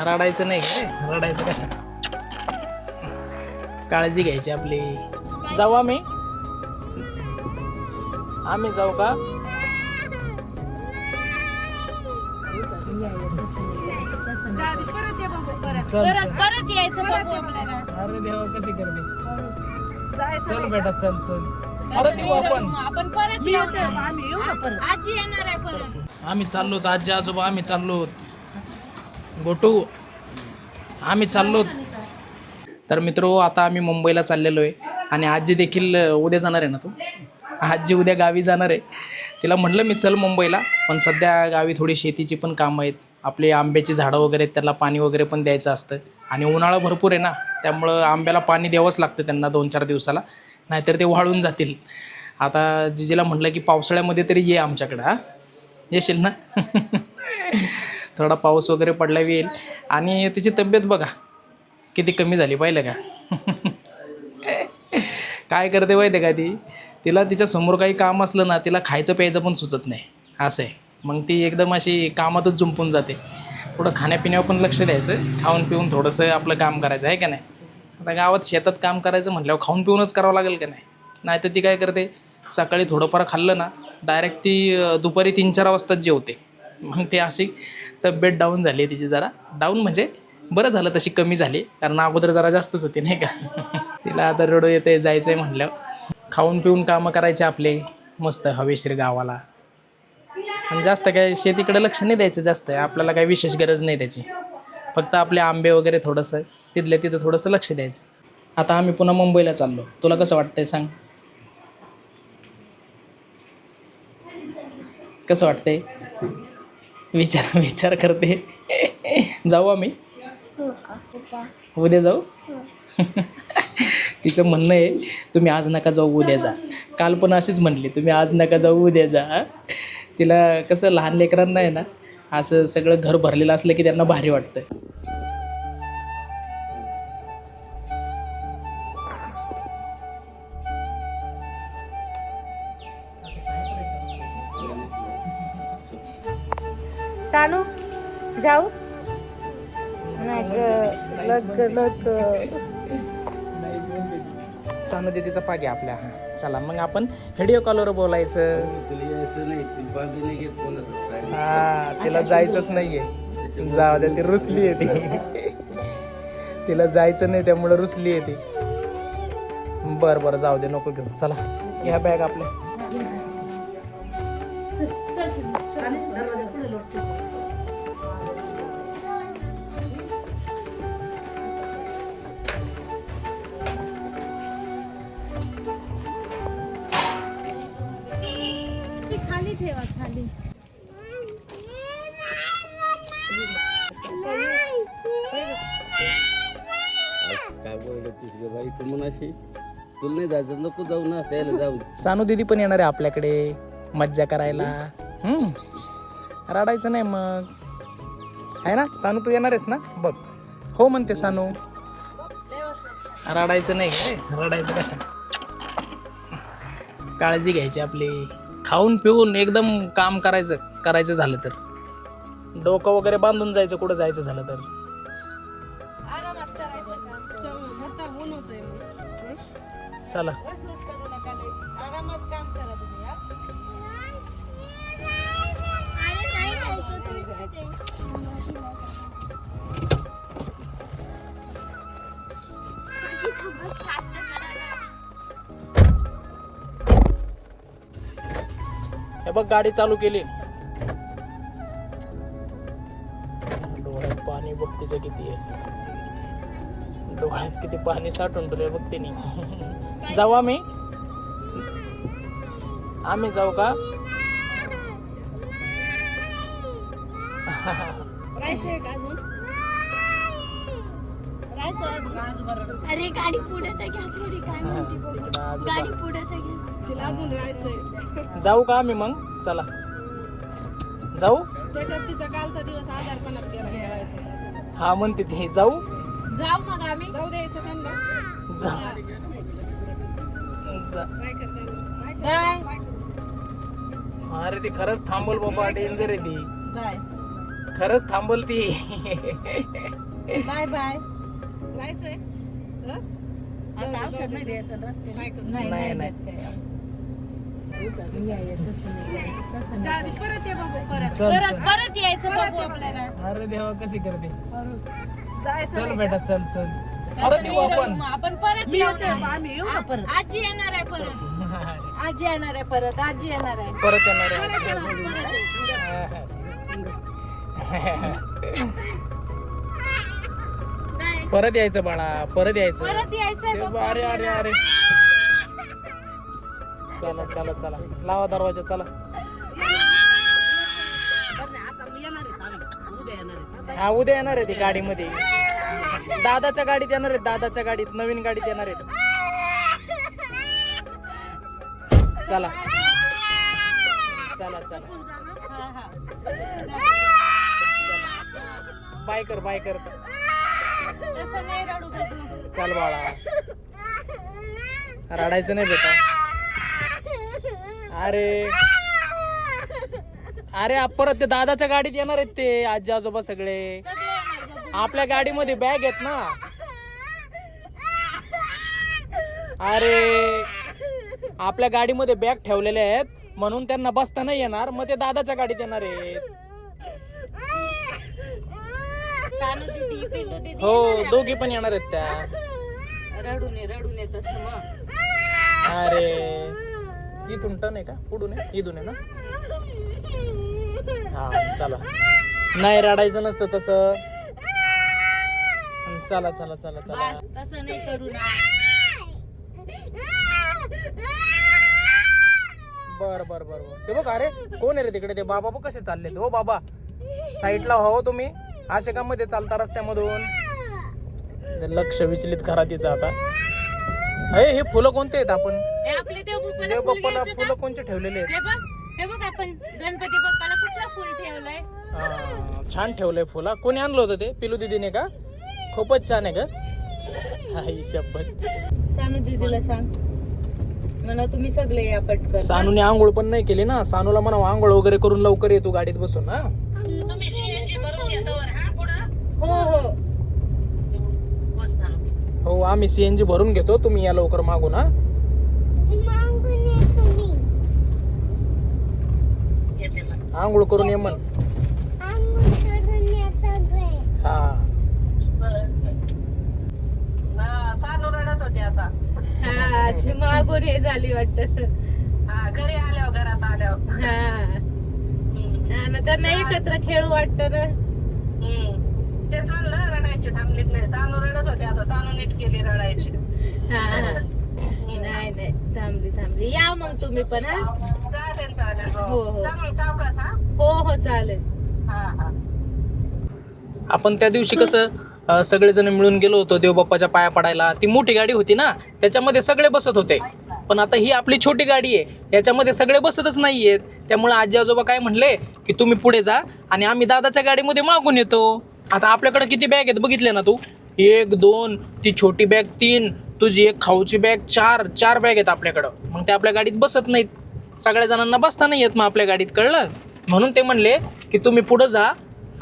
रडायचं नाही काय, रडायचं कशा, काळजी घ्यायची आपली. जाऊ आम्ही जाऊ का? परत यायचं बाबू आपल्याला. अरे देवा कशी करते. चल बेटा चल चल, परत येऊ आपण परत येऊ. आजी येणार आहे परत. आम्ही चाललो, आजी आजोबा आम्ही चाललो, गोटू आम्ही चाललो. तर मित्रो, आता आम्ही मुंबईला चाललेलो आहे आणि आजी देखील उद्या जाणार आहे ना. तू आजी उद्या गावी जाणार आहे. तिला म्हटलं मी चल मुंबईला, पण सध्या गावी थोडी शेतीची पण कामं आहेत. आपले आंब्याची झाडं वगैरे आहेत, त्याला पाणी वगैरे पण द्यायचं असतं आणि उन्हाळा भरपूर आहे ना, त्यामुळं आंब्याला पाणी द्यावंच लागतं त्यांना 2-4 दिवसाला, नाहीतर ते वाळून जातील. आता जिजीला म्हटलं की पावसाळ्यामध्ये तरी ये आमच्याकडं. हां येशील ना? थोडा पाऊस वगैरे पडला येईल. आणि तिची तब्येत बघा किती कमी झाली, पाहिलं का? काय करते माहिती आहे का ती, तिला तिच्यासमोर काही काम असलं ना, तिला खायचं प्यायचं पण सुचत नाही, असं आहे. मग ती एकदम अशी कामातच जुंपून जाते. थोडं खाण्यापिण्यावर पण लक्ष द्यायचं, खाऊन पिऊन थोडंसं आपलं काम करायचं आहे का नाही. आता गावात शेतात काम करायचं म्हटल्यावर खाऊन पिऊनच करावं लागेल का नाही. नाहीतर ती काय करते, सकाळी थोडंफार खाल्लं ना, डायरेक्ट ती दुपारी 3-4 वाजताच जेवते. मग ती अशी तब्येत डाऊन झाली आहे तिची, जरा डाऊन म्हणजे बरं झालं तशी कमी झाली, कारण अगोदर जरा जास्तच होती नाही का. तिला आता रडू येते, जायचं आहे म्हटल्यावर. खाऊन पिऊन कामं करायचे आपले मस्त हवेशीर गावाला. आणि जास्त काय शेतीकडे लक्ष नाही द्यायचं जास्त, आपल्याला काही विशेष गरज नाही त्याची. फक्त आपले आंबे वगैरे थोडंसं तिथल्या तिथं थोडंसं लक्ष द्यायचं. आता आम्ही पुन्हा मुंबईला चाललो. तुला कसं वाटतंय सांग? कसं वाटतंय? विचार करते. जाऊ आम्ही उद्या जाऊ. तिचं म्हणणं आहे तुम्ही आज नका जाऊ, उद्या जा. काल पण अशीच म्हणली, तुम्ही आज नका जाऊ, उद्या जा. तिला कसं लहान लेकरांना आहे ना, असं सगळं घर भरलेलं असलं की त्यांना भारी वाटतं. चालू जाऊ सानू दीदीचा पागे आपल्या. चला मग आपण व्हिडिओ कॉलवर बोलायचं. हा तिला जायचंच नाहीये, जाऊ द्या, ती रुसली आहे ती. तिला जायचं नाही त्यामुळं रुसली आहे ती. बरं जाऊ दे, नको घेऊ. चला घ्या बॅग आपल्या. खाली ठेवा, खाली. काय बोलत बाई तू मनाशी, तुला नाही जायचं नको जाऊ ना, त्याला जाऊ. सानू दीदी पण येणार आहे आपल्याकडे मज्जा करायला. रडायचं नाही मग, आहे ना सानू? तू येणार आहेस ना? बघ हो म्हणते सानू. रडायचं नाही काय, रडायचं कशा, काळजी घ्यायची आपली. खाऊन पिऊन एकदम काम करायचं झालं तर. डोकं वगैरे बांधून जायचं कुठं जायचं झालं तर. आरामात करायचं चला आरामात काम करा तुम्ही. हे बघ गाडी चालू केली. डोळ्यात पाणी बघ तिचं किती आहे, डोळ्यात किती पाणी साठून ठेवलंय बघ तिने. जाऊ आम्ही जाऊ का? अरे गाडी पुढे तर घ्या थोडी. काय म्हणते बघ, गाडी पुढे तर घ्या, तिला अजून राहायचंय. जाऊ का आम्ही मग? चला जाऊ. त्याच्यात तिचा कालचा दिवस आजारपणात गेला खेळायचा. हा म्हणते ती जाऊ. मग आम्ही जाऊ द्यायचं त्यांना. जा. काय करता बाय. अरे ती खरंच थांबल बाबा, डेंजर आहे ती. बाय. खरंच थांबवलती. Bye bye. जायचंय हं? आता औषध नाही द्यायचं रस्ते. काय करू? नाही नाही, नाही नाही. देत काय. या, या, तसं नाही. तसं जा नाही. आधी परत ये बाबू परत चल परत चल. परत यायचं बघू आपल्याला. अरे देवा कशी करते. जायचं चल नाही बेटा का? चल चल. परत येऊ आपण. आपण परत मी येऊ येते ना. बाबा, आम्ही येऊ ना परत. आजी येणार आहे परत. आजी येणार आहे परत. आजी येणार आहे. परत येणार आहे. परत यायचं बाळा, परत यायचं. परत यायचंय ते बघू अरे अरे आपल्याला. अरे. चला चला चला, लावा दरवाजा चला. हा उद्या येणार आहे ती गाडीमध्ये. दादाच्या गाडीत येणार आहेत, दादाच्या गाडीत, नवीन गाडीत येणार आहेत. चला चला चला. हा, हा. बाय कर बाय कर. तसं नाही रडू बघू. चल बाळा, रडायचं नाही बेटा. अरे अरे परत ते दादाच्या गाडीत येणार आहेत ते आजी आजोबा सगळे. सगळे येणार बघू. आपल्या गाडीमध्ये बॅग आहेत ना. अरे आपल्या गाडीमध्ये बॅग ठेवलेले आहेत म्हणून त्यांना बसता नाही येणार, मग ते दादाच्या गाडीत येणार आहेत. सानू दीदी, पिल्लू दीदी हो येणार आहे. दोघी पण येणार आहेत त्या. रडून ये तसं मग. अरे इथून टन आहे का, पुढून आहे, इथून आहे ना. हा चला, नाही रडायचं नसतं तसं. चला चला चला चला. बस तसं नाही करू ना. बर बर बर बर. ते बघ, अरे कोण आहे रे तिकडे, ते बाबा बघ कसे चालले. हो बाबा साईडला हो तुम्ही, असे का मध्ये चालता रस्त्यामधून. ते लक्ष विचलित करा तिचं आता. अरे हे फुलं कोणते आहेत आपण हे आपले देव देव बाप्पाला फुल बाप्पाला घ्यायचं फुलं का? कोणते ठेवलेले आहेत. हे बघ आपण गणपती बाप्पाला कुठलं फुल ठेवलंय. हा, छान ठेवलंय फुला. कोणी आणलं होतं ते, पिलू दीदीने का? खूपच छान आहे का. आई शपथ. सानू दीदीला सांग म्हणा तुम्ही सगळे या पटकन. सानूने आंघोळ पण नाही केली ना. सानूला म्हणा आंघोळ वगैरे करून लवकर येतो गाडीत बसून. हा हो हो हो, आम्ही सीएनजी भरून घेतो, तुम्ही या लवकर मागून. हा आंघोळ करून ये म्हण. हा हा ती मागून हे झाली वाटत. घरी आल्यावर घरात आल्यावर हा ना, त्यांना एकत्र खेळू वाटत ना. तेच म्हणलं रडायची थांबलीत नाही. सानू रडत होते, आता सानू नीट केली रडायची. हा हा नाही नाही थांबली. या मग तुम्ही पण. हा चालेल चालेल. हो, हो. जा मग सावकाश. हा हो हो चालेल. हा हा. आपण त्या दिवशी कसं सगळेजण मिळून गेलो होतो देवबाप्पाच्या पाया पडायला. ती मोठी गाडी होती ना, त्याच्यामध्ये सगळे बसत होते. पण आता ही आपली छोटी गाडी आहे, याच्यामध्ये सगळे बसतच नाहीयेत. त्यामुळे आजी आजोबा काय म्हणले की तुम्ही पुढे जा आणि आम्ही दादाच्या गाडीमध्ये मागून येतो. आता आपल्याकडे किती बॅग आहेत बघितले ना तू. 1 2 ती छोटी बॅग 3, तुझी एक खाऊची बॅग 4 बॅग आहेत आपल्याकडं. मग ते आपल्या गाडीत बसत नाहीत. सगळ्या जणांना बसता नाही येत मग आपल्या गाडीत, कळलं. म्हणून ते म्हणले की तुम्ही पुढं जा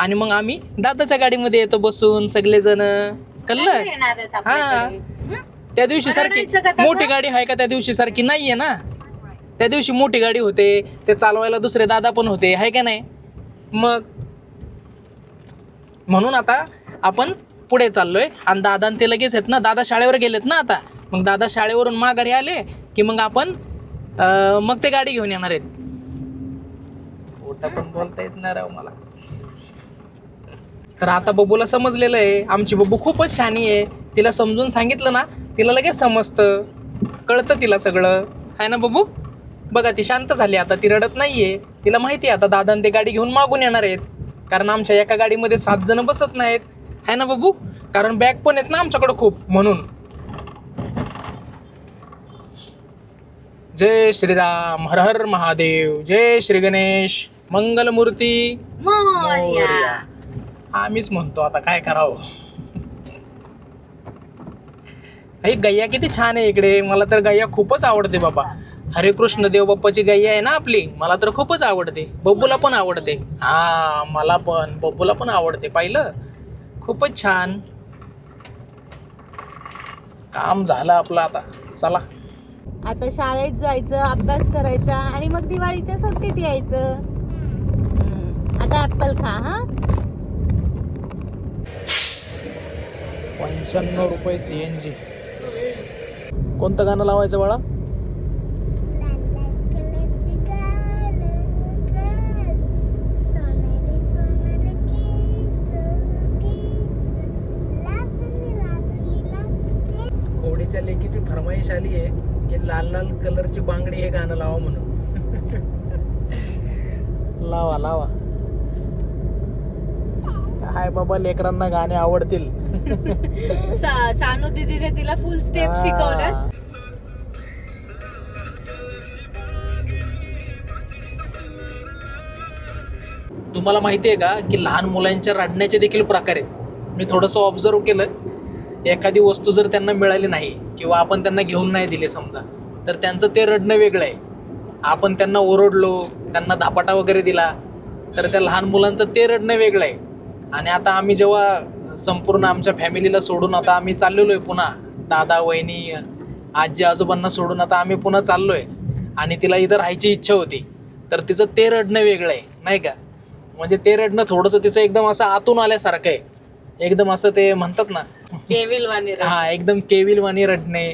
आणि मग आम्ही दादाच्या गाडीमध्ये येतो बसून सगळेजण, कळलं. येणार आहेत हा आपल्याकडे. त्या दिवशी सारखी रडायचं का तसं? मोठी गाडी आहे का त्या दिवशी सारखी नाहीये ना. त्या दिवशी मोठी गाडी होते, ते चालवायला दुसरे दादा पण होते, आहे का नाही. मग म्हणून आता आपण पुढे चाललोय. आणि दादा आणि ते लगेच आहेत ना, दादा शाळेवर गेलेत ना आता. मग दादा शाळेवरून माघारी आले की मग आपण मग ते गाडी घेऊन येणार आहेत. खोटं पण बोलता येत नाही राव मला. तर आता बबूला समजलेलं आहे. आमची बबू खूपच शहाणी आहे. तिला समजून सांगितलं ना, तिला लगेच समजतं, कळतं तिला सगळं, आहे ना बबू. बघा ती शांत झाली आता, ती रडत नाहीये. तिला माहिती आहे आता दादा ते गाडी घेऊन मागून येणार आहेत. कारण आमच्या एका गाडीमध्ये 7 जण बसत नाहीत, आहे ना बबू. कारण बॅग पण आहेत ना आमच्याकडे खूप, म्हणून. जय श्रीराम, हर हर महादेव, जय श्री गणेश, मंगलमूर्ती मोरया. आम्हीच म्हणतो आता काय करावं. ही गैया किती छान आहे इकडे. मला तर गैया खूपच आवडते बाबा. हरे कृष्ण देव बाप्पाची गाई आहे ना आपली, मला तर खूपच आवडते. बब्बूला पण आवडते. हा मला पण, बब्बूला पण आवडते. पाहिलं, खूपच छान. काम झालं आपलं आता. चला आता शाळेत जायचं, अभ्यास करायचा आणि मग दिवाळीच्या सुट्टीत यायचं. आता ऍपल खा हा. 95 रुपये CNG. कोणतं गाणं लावायचं बाळा? खोडीच्या लेकीची फरमाईश आली आहे की लाल लाल कलरची बांगडी हे गाणं लावा म्हणून. लावा लावा. काय बाबा, लेकरांना गाणे आवडतील. सानू दीदीने तिला फुल स्टेप शिकवलं. तुम्हाला माहिती आहे का की लहान मुलांच्या रडण्याचे देखील प्रकार आहेत. मी थोडंसं ऑब्झर्व केलं. एखादी वस्तू जर त्यांना मिळाली नाही किंवा आपण त्यांना घेऊन नाही दिले समजा, तर त्यांचं ते रडणं वेगळं आहे. आपण त्यांना ओरडलो, त्यांना धापाटा वगैरे दिला, तर त्या लहान मुलांचं ते रडणं वेगळं आहे. आणि आता आम्ही जेव्हा संपूर्ण आमच्या फॅमिलीला सोडून आता आम्ही चाललेलो आहे पुन्हा, दादा वहिनी आजी आजोबांना सोडून आता आम्ही पुन्हा चाललो आहे, आणि तिला इथं राहायची इच्छा होती, तर तिचं ते रडणं वेगळं आहे नाही का. म्हणजे ते रडणं थोडंसं तिचं एकदम असं आतून आल्यासारखं आहे. एकदम असं ते म्हणतात ना, केविलवाणी हा एकदम केविलवाणी रडणे.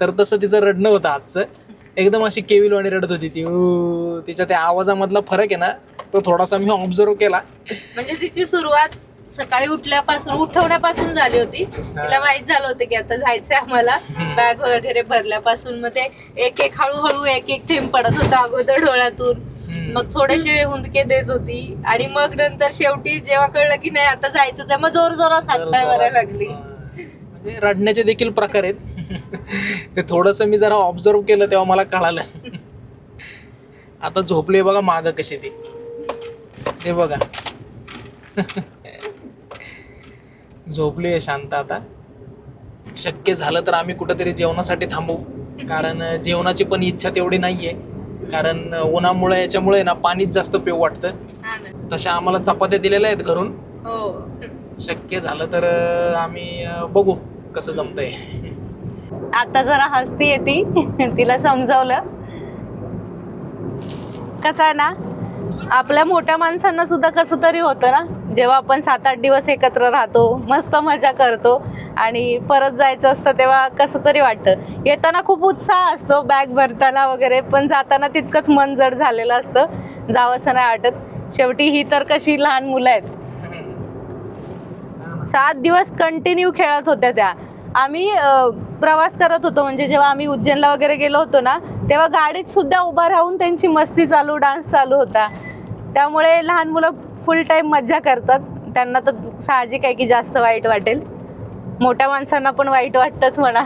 तर तसं तिचं रडणं होतं आजचं. एकदम अशी केविलवाणी रडत होती ती. तिच्या त्या आवाजामधला फरक आहे ना, तो थोडासा मी ऑब्झर्व केला. म्हणजे तिची सुरुवात सकाळी उठवण्यापासून झाली होती. तिला माहित झालं होतं की आता जायचंय आम्हाला, बॅग वगैरे भरल्यापासून. मग ते एक एक हळूहळू एक एक थेंब पडत होता अगोदर डोळ्यातून, मग थोडेसे हुंदके देत होती, आणि मग नंतर शेवटी जेव्हा कळलं की नाही आता जायचं, तर मग जोर जोरात हातपाय मारायला लागली. म्हणजे रडण्याचे देखील प्रकार आहेत. ते थोडंसं मी जरा ऑब्झर्व केलं तेव्हा मला कळालं. आता झोपली बघा मागं कशी ती, ते बघा. झोपली आहे शांत. आता शक्य झालं तर आम्ही कुठंतरी जेवणासाठी थांबू, कारण जेवणाची पण इच्छा तेवढी नाहीये, कारण उन्हामुळे याच्यामुळे ना पाणीच जास्त पिऊ वाटतं. तशा आम्हाला चपात्या दिलेल्या आहेत घरून. हो, शक्य झालं तर आम्ही बघू कसं जमतंय. आता जरा हसती येते. तिला समजावलं कसं आहे ना, आपल्या मोठ्या माणसांना सुद्धा कसं तरी होतं ना, जेव्हा आपण 7-8 दिवस एकत्र राहतो, मस्त मजा करतो, आणि परत जायचं असतं तेव्हा कसं तरी वाटतं. येताना खूप उत्साह असतो बॅग भरताना वगैरे, पण जाताना तितकंच मन जड झालेलं असतं, जावंसं नाही वाटत. शेवटी ही तर कशी लहान मुलं आहेत. 7 दिवस कंटिन्यू खेळत होत्या त्या. आम्ही प्रवास करत होतो, म्हणजे जेव्हा आम्ही उज्जैनला वगैरे गेलो होतो ना, तेव्हा गाडीत सुद्धा उभा राहून त्यांची मस्ती चालू, डान्स चालू होता. त्यामुळे लहान मुलं फुल टाईम मज्जा करतात. त्यांना तर साहजिक आहे की जास्त वाईट वाटेल. मोठ्या माणसांना पण वाईट वाटतंच म्हणा.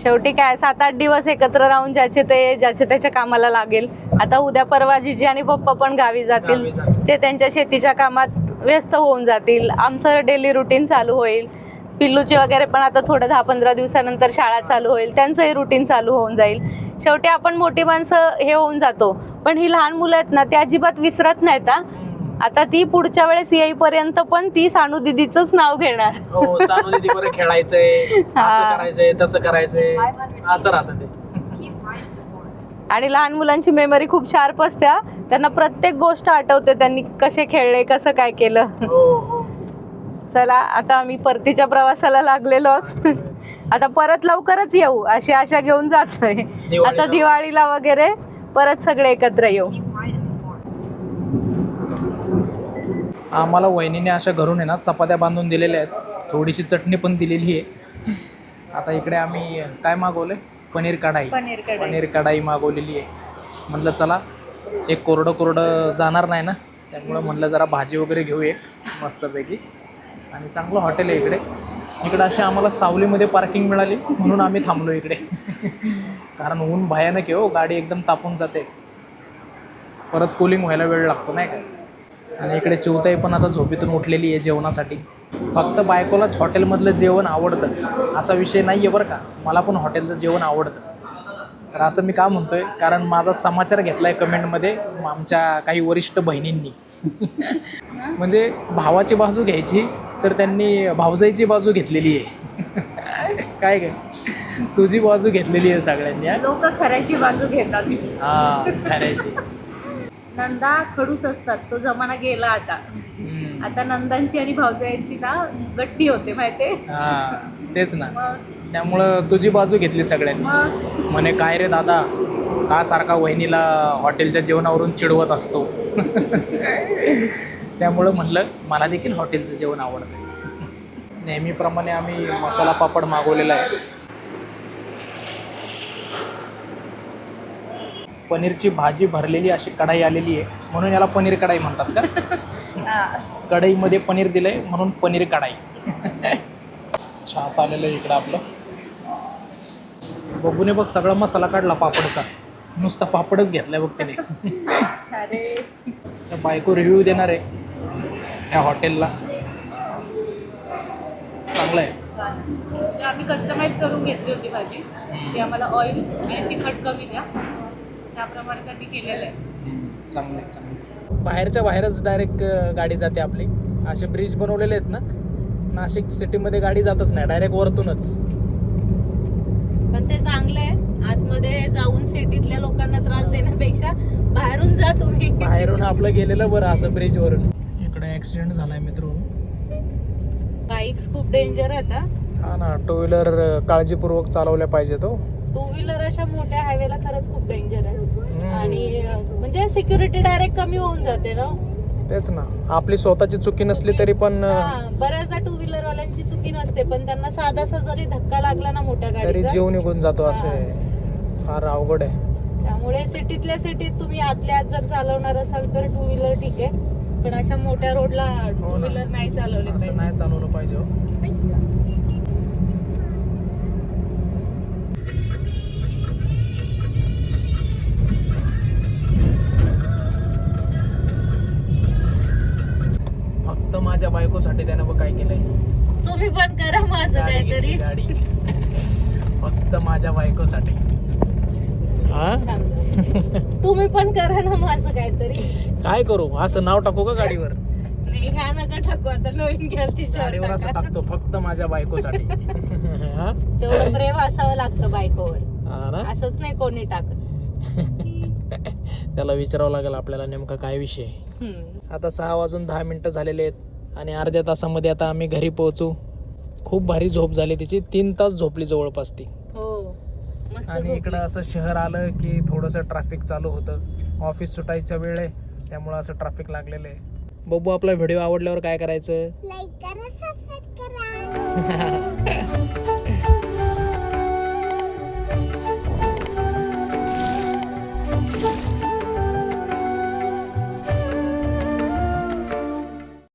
शेवटी काय 7-8 दिवस एकत्र राहून ज्याचे त्याच्या कामाला लागेल. आता उद्या परवा जिजी आणि पप्पा पण गावी जातील, ते त्यांच्या शेतीच्या कामात व्यस्त होऊन जातील. आमचं डेली रुटीन चालू होईल. पिल्लूचे वगैरे पण आता थोडं 10-15 दिवसानंतर शाळा चालू होईल, त्यांचंही रुटीन चालू होऊन जाईल. शेवटी आपण मोठी माणसं हे होऊन जातो, पण ही लहान मुलं आहेत ना, ते अजिबात विसरत नाहीत. आता ती पुढच्या वेळेस येईपर्यंत पण ती सानू दीदीचंच नाव घेणार. हो, सानू दीदी बरं खेळायचंय, असं करायचंय, तसं करायचंय, असं राहतं ते. आणि लहान मुलांची मेमरी खूप शार्प असते. त्यांना प्रत्येक गोष्ट आठवते, त्यांनी कसे खेळले, कसं काय केलं. हो. चला, आता आम्ही परतीच्या प्रवासाला लागलेलो आहोत. आता परत लवकरच येऊ अशी आशा घेऊन जातोय. आता दिवाळीला वगैरे परत सगळे एकत्र येऊ. आम्हाला वहिनीने अशा घरून आहे ना चपात्या बांधून दिलेल्या आहेत, थोडीशी चटणी पण दिलेली आहे. आता इकडे आम्ही काय मागवलं, पनीर कढाई मागवलेली आहे. म्हणलं चला, एक कोरडं जाणार नाही ना, त्यामुळं म्हणलं जरा भाजी वगैरे घेऊ एक मस्तपैकी. आणि चांगलं हॉटेल आहे इकडे अशी आम्हाला सावलीमध्ये पार्किंग मिळाली म्हणून आम्ही थांबलो इकडे. कारण ऊन भयानक आहे हो, गाडी एकदम तापून जाते, परत कूलिंग व्हायला वेळ लागतो नाही का. आणि इकडे चिवताई पण आता झोपेतून उठलेली आहे जेवणासाठी. फक्त बायकोलाच हॉटेलमधलं जेवण आवडतं असा विषय नाही आहे बरं का, मला पण हॉटेलचं जेवण आवडतं. तर असं मी का म्हणतोय, कारण माझा समाचार घेतलाय कमेंटमध्ये आमच्या काही वरिष्ठ बहिणींनी. म्हणजे भावाची बाजू घ्यायची तर त्यांनी भावजाईची बाजू घेतलेली आहे. काय काय तुझी बाजू घेतलेली आहे सगळ्यांनी. लोक खऱ्याची बाजू घेतात. हा खऱ्याची. नंदा खडूस असतात, तो जमाना गेला आता. आता नंदांची आणि भावजायांची ना गट्टी होते माहितीये. हा तेच ना. मग त्यामुळं तुझी बाजू घेतली सगळ्यांनी. म्हणे काय रे दादा, का सारखा वहिनीला हॉटेलच्या जेवणावरून चिडवत असतो. त्यामुळं म्हणलं मला देखील हॉटेलचं जेवण आवडतं. नेहमीप्रमाणे आम्ही मसाला पापड मागवलेला आहे. पनीरची भाजी भरलेली अशी कढाई आलेली आहे, म्हणून याला पनीर कढाई म्हणतात का? कढईमध्ये पनीर दिलंय म्हणून पनीर कढाई. छास आलेलं आहे इकडं आपलं. बघूने बघ सगळा मसाला काढला पापडचा, नुसता पापडच घेतलाय बघ त्याने. त्या बायको रिव्ह्यू देणार आहे त्या हॉटेलला. चांगलं आहे. आम्ही कस्टमाइज करून घेतली होती भाजी, की आम्हाला ऑइल आणि तिखट कमी द्या, त्याप्रमाणे त्यांनी केलेलं आहे. चांगलं आहे चांगलं. बाहेरच्या बाहेरच डायरेक्ट गाडी जाते आपली. असे ब्रिज बनवलेले आहेत ना, नाशिक सिटीमध्ये गाडी जातच नाही, डायरेक्ट वरतूनच. पण ते चांगलं आहे. आतमध्ये जाऊन सिटीतल्या लोकांना त्रास देण्यापेक्षा बाहेरून जा तुम्ही. बाहेरून आपलं गेलेलं बरं असं ब्रिजवरून. इकडे ऍक्सिडेंट झालाय मित्र. बाईक्स खूप डेंजर आहेत. हा ना, टू व्हीलर काळजीपूर्वक चालवल्या पाहिजे. तो टू व्हीलर अशा मोठ्या हायवेला खरंच खूप डेंजर आहे. आणि म्हणजे सिक्युरिटी डायरेक्ट कमी होऊन जाते ना. तेच ना, आपली स्वतःची चुकी नसली तरी पण बऱ्याचदा टू व्हीलर वाल्यांची चुकी नसते, पण त्यांना साधासा जरी धक्का लागला ना मोठ्या तरी गाडीचा जीव निघून जातो. असे फार अवघड आहे. त्यामुळे सिटीतल्या सिटीत तुम्ही आतल्या आत जर चालवणार असाल तर टू व्हीलर ठीक आहे, पण अशा मोठ्या रोडला टू व्हीलर नाही चालवले असं पाहिजे. नाही चालवलं पाहिजे. फक्त माझ्या बायकोसाठी त्यानं बघ काय केलंय. तुम्ही पण करा माझं काहीतरी. गाडी फक्त माझ्या बायकोसाठी. हा तुम्ही पण करा ना माझं काहीतरी. काय करू, असं नाव टाकू का गाडीवर? नाही ह्या नका टाकू, आता नवीन घ्याल गाडीवर असं टाकतो फक्त माझ्या बायकोसाठी. हा? तेवढं प्रेम असावं लागतं बायकोवर. हा ना. असंच नाही कोणी टाकत. त्याला विचारावं लागेल आपल्याला नेमका काय विषय. आता 6:10 झालेले आहेत आणि अर्ध्या तासामध्ये आता आम्ही घरी पोहोचू. खूप भारी झोप झाली तिची, 3 तास झोपली जवळपास ती. हो मस्त आणि झोपली. इकडं असं शहर आलं की थोडंसं ट्रॅफिक चालू होतं. ऑफिस सुटायचा वेळ आहे त्यामुळं असं ट्रॅफिक लागलेलं आहे. बघू आपला व्हिडिओ आवडल्यावर काय करायचं. लाईक करा, सबस्क्राईब करा.